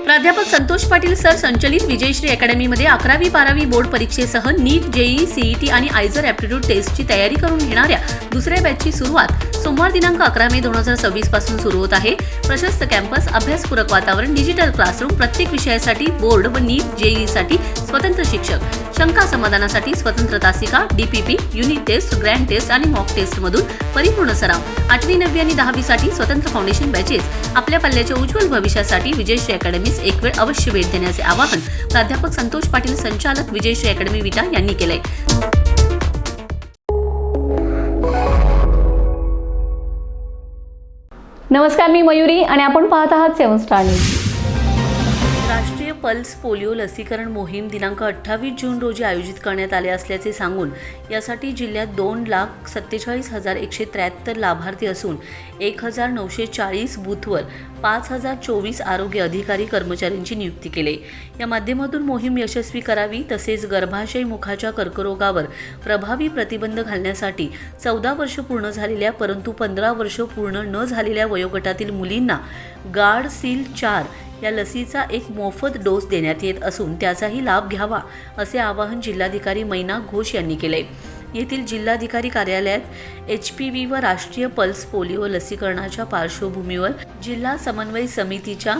प्राध्यापक संतोष पाटील सर संचलित विजयश्री अकॅडमीमध्ये 11वी-12वी बोर्ड परीक्षेसह नीट, JEE, CET आणि आयझर ॲप्टिट्यूड टेस्टची तयारी करून घेणाऱ्या दुसऱ्या बॅचची सुरुवात सोमवार दिनांक 11 मे 2026 पासून सुरू होत आहे। प्रशस्त कॅम्पस, अभ्यासपूरक वातावरण, डिजिटल क्लासरूम, प्रत्येक विषयासाठी बोर्ड व नीट, जेईईसाठी स्वतंत्र शिक्षक, शंका समाधानासाठी स्वतंत्र तासिका, DPP, unit test, grand test आणि मॉक टेस्ट मधून परिपूर्ण सराव, 8वी, 9वी आणि 10वी साठी स्वतंत्र फाउंडेशन बॅचेस। आपल्या पल्ल्याच्या उज्ज्वल भविष्यासाठी विजयश्री अकॅडमीस एक वेळ अवश्य भेट देण्याचे आवाहन प्राध्यापक संतोष पाटील, संचालक विजयश्री अकॅडमी विटा यांनी केले। नमस्कार, मी मयुरी आणि आपण पाहत आहात 7 स्टार न्यूज। राष्ट्रीय पल्स पोलिओ लसीकरण मोहीम दिनांक 28 जून रोजी आयोजित करण्यात आले असल्याचे सांगून यासाठी जिल्ह्यात 2,47,173 लाभार्थी असून 1,940 बूथवर 5,024 आरोग्य अधिकारी कर्मचाऱ्यांची नियुक्ती केली। या माध्यमातून मोहीम यशस्वी करावी तसेच गर्भाशय मुखाच्या कर्करोगावर प्रभावी प्रतिबंध घालण्यासाठी 14 वर्ष पूर्ण झालेल्या परंतु 15 वर्ष पूर्ण न झालेल्या वयोगटातील मुलींना गार्डसिल 4 या लसीचा एक मोफत डोस देण्यात येत असून त्याचाही लाभ घ्यावा असे आवाहन जिल्हाधिकारी मैना घोष यांनी केले। येथील जिल्हाधिकारी कार्यालयात HPV व राष्ट्रीय पल्स पोलिओ लसीकरणाच्या पार्श्वभूमीवर जिल्हा समन्वय समितीच्या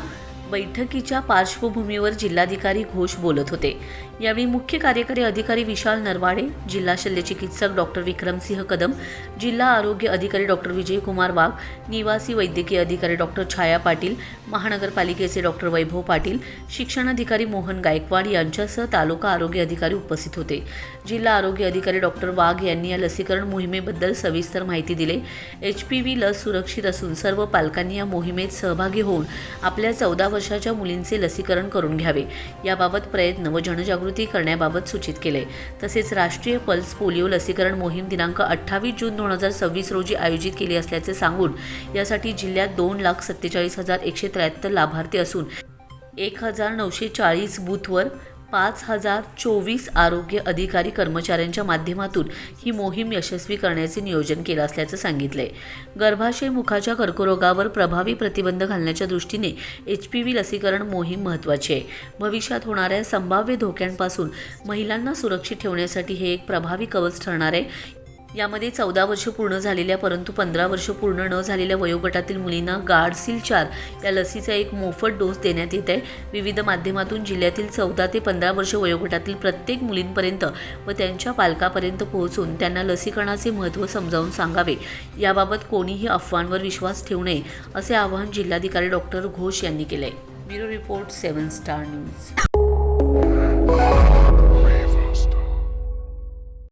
बैठकीच्या पार्श्वभूमीवर जिल्हाधिकारी घोष बोलत होते। यावेळी मुख्य कार्यकारी अधिकारी विशाल नरवाडे, जिल्हा शल्यचिकित्सक डॉक्टर विक्रमसिंह कदम, जिल्हा आरोग्य अधिकारी डॉक्टर विजयकुमार वाघ, निवासी वैद्यकीय अधिकारी डॉक्टर छाया पाटील, महानगरपालिकेचे डॉक्टर वैभव पाटील, शिक्षणाधिकारी मोहन गायकवाड यांच्यासह तालुका आरोग्य अधिकारी उपस्थित होते। जिल्हा आरोग्य अधिकारी डॉक्टर वाघ यांनी या लसीकरण मोहिमेबद्दल सविस्तर माहिती दिली। HPV लस सुरक्षित असून सर्व पालकांनी या मोहिमेत सहभागी होऊन आपल्या 14 वर्षाच्या मुलींचे लसीकरण करून घ्यावे याबाबत प्रयत्न व जनजागृती करण्याबाबत सूचित केले। तसेच राष्ट्रीय पल्स पोलिओ लसीकरण मोहीम दिनांक 28 जून 2026 रोजी आयोजित केली असल्याचे सांगून यासाठी जिल्ह्यात 2,47,173 लाभार्थी असून 1,940 बूथवर 5,024 आरोग्य अधिकारी कर्मचाऱ्यांच्या माध्यमातून ही मोहीम यशस्वी करण्याचे नियोजन केले असल्याचे सांगितले। गर्भाशय मुखाच्या कर्करोगावर प्रभावी प्रतिबंध घालण्याच्या दृष्टीने HPV लसीकरण मोहीम महत्त्वाची आहे। भविष्यात होणाऱ्या संभाव्य धोक्यांपासून महिलांना सुरक्षित ठेवण्यासाठी हे एक प्रभावी कवच ठरणार आहे। यामध्ये 14 वर्ष पूर्ण झालेल्या परंतु 15 वर्ष पूर्ण न झालेल्या वयोगटातील मुलींना गार्डसिल 4 या लसीचा एक मोफत डोस देण्यात येत आहे। विविध माध्यमातून जिल्ह्यातील 14 ते 15 वर्ष वयोगटातील प्रत्येक मुलींपर्यंत व त्यांच्या पालकापर्यंत पोहोचून त्यांना लसीकरणाचे महत्त्व समजावून सांगावे याबाबत कोणीही अफवांवर विश्वास ठेवू नये असे आवाहन जिल्हाधिकारी डॉक्टर घोष यांनी केले। Bureau report 7 star news.